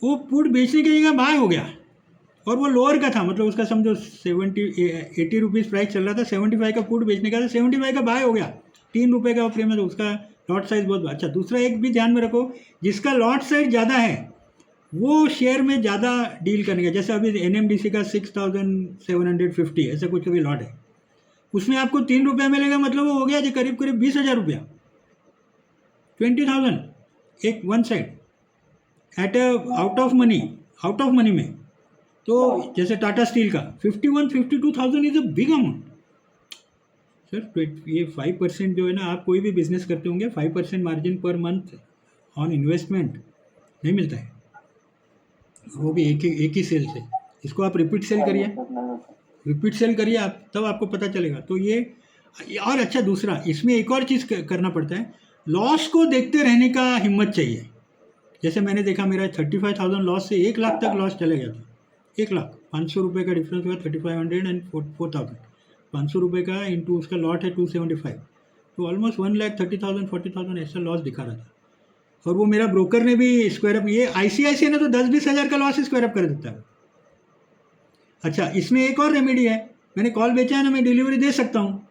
वो पुट बेचने की जगह बाय हो गया और वो लोअर का था, मतलब उसका समझो 80 रुपीज़ प्राइस चल रहा था, 75 का पुट बेचने का था, 75 का बाय हो गया, 3 रुपये का प्रीमियम, तो उसका लॉट साइज बहुत अच्छा। दूसरा एक भी ध्यान में रखो, जिसका लॉट साइज ज़्यादा है वो शेयर में ज़्यादा डील करने का। जैसे अभी NMDC का 6750 ऐसा कुछ अभी लॉट है, उसमें आपको 3 रुपया मिलेगा, मतलब वो हो गया जो करीब करीब 20,000 रुपया, 20,000 एक one side at out of money में। तो जैसे टाटा स्टील का 51-52,000 is a big amount sir. ये 5% जो है ना, आप कोई भी बिजनेस करते होंगे, 5% margin per month on investment नहीं मिलता है, वो भी एक ही सेल से। इसको आप रिपीट सेल करिए आप, तब आपको पता चलेगा। तो ये और अच्छा, दूसरा इसमें एक और चीज़ करना पड़ता है, लॉस को देखते रहने का हिम्मत चाहिए। जैसे मैंने देखा, मेरा 35,000 लॉस से 1 लाख तक लॉस चले गया था। 1 लाख, 500 रुपये का डिफरेंस हुआ, 3500 एंड 4,000, 500 रुपये का इंटू उसका लॉट है 275, तो ऑलमोस्ट 1,30,000 40,000 ऐसा लॉस दिखा रहा था। और वो मेरा ब्रोकर ने भी स्क्वायर अप, ये ICICI ने तो 10-20 हज़ार का लॉस स्क्वायर अप कर देता है। अच्छा, इसमें एक और रेमेडी है, मैंने कॉल बेचा है ना, मैं डिलीवरी दे सकता हूँ,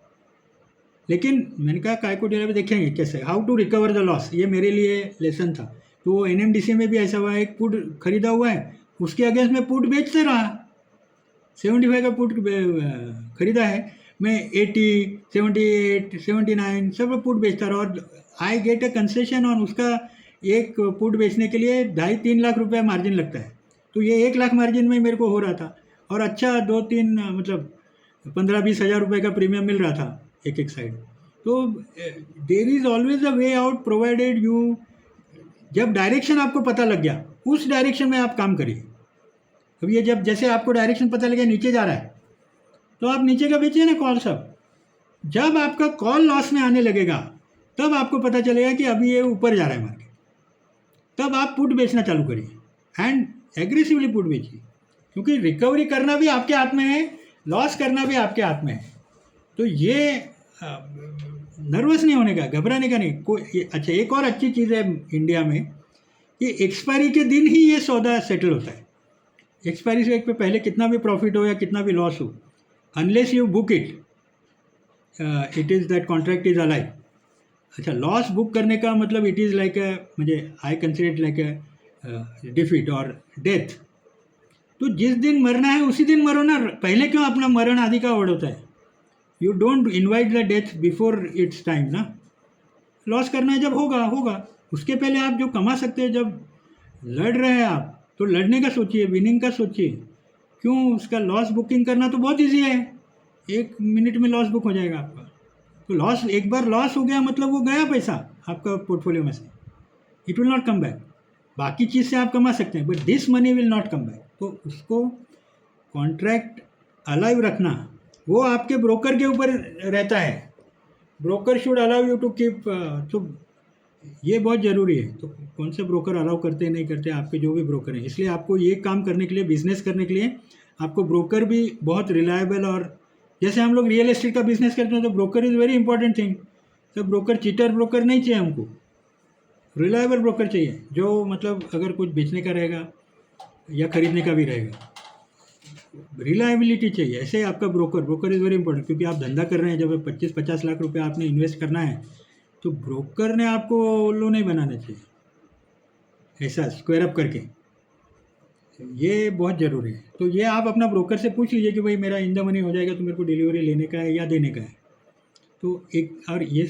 लेकिन मैंने कहा काय को डिलीवरी देखेंगे कैसे, how to recover the loss, ये मेरे लिए लेसन था। तो NMDC में भी ऐसा हुआ है, एक पुट खरीदा हुआ है, उसके अगेंस्ट में पुट बेचते रहा, 75 का पुट खरीदा है, मैं 80, 78, 79 सब पुट बेचता रहा, और I get a concession on उसका। एक पुट बेचने के लिए 2.5-3 लाख रुपया मार्जिन लगता है, तो ये 1 लाख मार्जिन में मेरे को हो रहा था, और अच्छा 2-3 मतलब 15-20 हज़ार रुपये का प्रीमियम मिल रहा था एक साइड। तो there is always a way out provided you, जब डायरेक्शन आपको पता लग गया उस डायरेक्शन में आप काम करिए। अब ये जब जैसे आपको डायरेक्शन पता लगे नीचे जा रहा है, तो आप नीचे का बेचिए ना कॉल सब। जब आपका कॉल लॉस में आने लगेगा, तब आपको पता चलेगा कि अभी ये ऊपर जा रहा है मार्केट, तब आप पुट बेचना चालू करिए एंड एग्रेसिवली पुट बेचिए, क्योंकि रिकवरी करना भी आपके हाथ में है, लॉस करना भी आपके हाथ में है। तो ये नर्वस नहीं होने का, घबराने का नहीं कोई। अच्छा, एक और अच्छी चीज़ है इंडिया में कि एक्सपायरी के दिन ही ये सौदा सेटल होता है। एक्सपायरी से एक पे पहले कितना भी प्रॉफिट हो या कितना भी लॉस हो, unless you book it, it is that contract is alive. अच्छा, लॉस बुक करने का मतलब इट इज़ लाइक अ, मुझे I consider it like a defeat और डेथ। तो जिस दिन मरना है उसी दिन मरो ना, पहले क्यों अपना मरण आदि का ओढ़ होता है। You don't invite the death before it's time ना। लॉस करना है जब होगा होगा, उसके पहले आप जो कमा सकते हैं, जब लड़ रहे हैं आप तो लड़ने का सोचिए, विनिंग का सोचिए। क्यों उसका लॉस बुकिंग करना तो बहुत ईजी है, 1 मिनट में लॉस बुक हो जाएगा आपका। तो लॉस, एक बार लॉस हो गया मतलब वो गया पैसा आपका पोर्टफोलियो में से, it will not come back. बाकी चीज़ से आप कमा सकते हैं, but this money will not come back. तो उसको कॉन्ट्रैक्ट अलाइव रखना, वो आपके ब्रोकर के ऊपर रहता है। Broker should allow you to keep, तो ये बहुत ज़रूरी है। तो कौन से ब्रोकर अलाउ करते हैं नहीं करते, आपके जो भी ब्रोकर हैं। इसलिए आपको ये काम करने के लिए, बिजनेस करने के लिए, आपको ब्रोकर भी बहुत रिलायबल, और जैसे हम लोग रियल एस्टेट का बिजनेस करते हैं तो broker is very important thing. तो ब्रोकर, चीटर ब्रोकर नहीं चाहिए हमको, रिलायबल ब्रोकर चाहिए, जो मतलब अगर कुछ बेचने का रहेगा या खरीदने का भी रहेगा, रिलायबिलिटी चाहिए। ऐसे आपका ब्रोकर इज़ वेरी इंपॉर्टेंट, क्योंकि आप धंधा कर रहे हैं, जब 25-50 लाख रुपए आपने इन्वेस्ट करना है, तो ब्रोकर ने आपको उल्लू नहीं बनाना चाहिए ऐसा स्क्वायर अप करके, ये बहुत ज़रूरी है। तो ये आप अपना ब्रोकर से पूछ लीजिए कि भाई मेरा इन द मनी हो जाएगा तो मेरे को डिलीवरी लेने का है या देने का है। तो एक और ये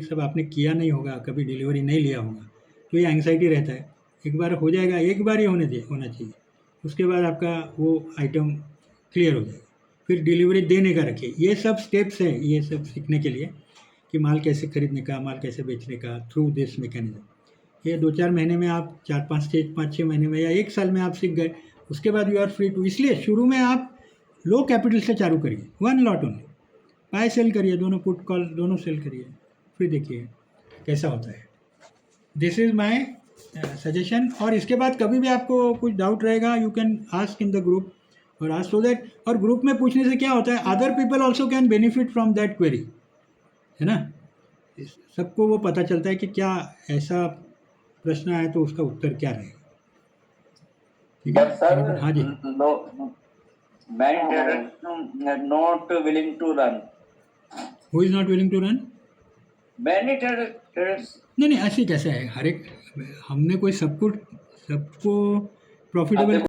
सब आपने किया नहीं होगा, कभी डिलीवरी नहीं लिया होगा, तो ये एंग्जाइटी रहता है। एक बार हो जाएगा, एक बार ही होना चाहिए, उसके बाद आपका वो आइटम क्लियर हो जाएगा। फिर डिलीवरी देने का रखिए। ये सब स्टेप्स हैं, ये सब सीखने के लिए कि माल कैसे खरीदने का, माल कैसे बेचने का, थ्रू दिस मैकेनिज्म। ये 2-4 महीने में आप, 4-5-6 महीने में या 1 साल में आप सीख गए, उसके बाद यू आर फ्री टू। इसलिए शुरू में आप लो कैपिटल से चालू करिए, 1 लॉट ओनली, बाय सेल करिए, दोनों पुट कॉल दोनों सेल करिए, फिर देखिए कैसा होता है। This is my suggestion. और इसके बाद कभी भी आपको कुछ डाउट रहेगा, you can ask in the group, और आस्क सो दैट, और ग्रुप में पूछने से क्या होता है, other people also can benefit from that query, है ना। सबको वो पता चलता है कि क्या ऐसा प्रश्न आए तो उसका उत्तर क्या रहेगा। ठीक है But sir, हाँ जी no, many traders are not willing to run. Who is not willing to run Many traders नहीं नहीं ऐसे कैसे है हर एक हमने कोई सबको अब प्रॉफिटेबल देखो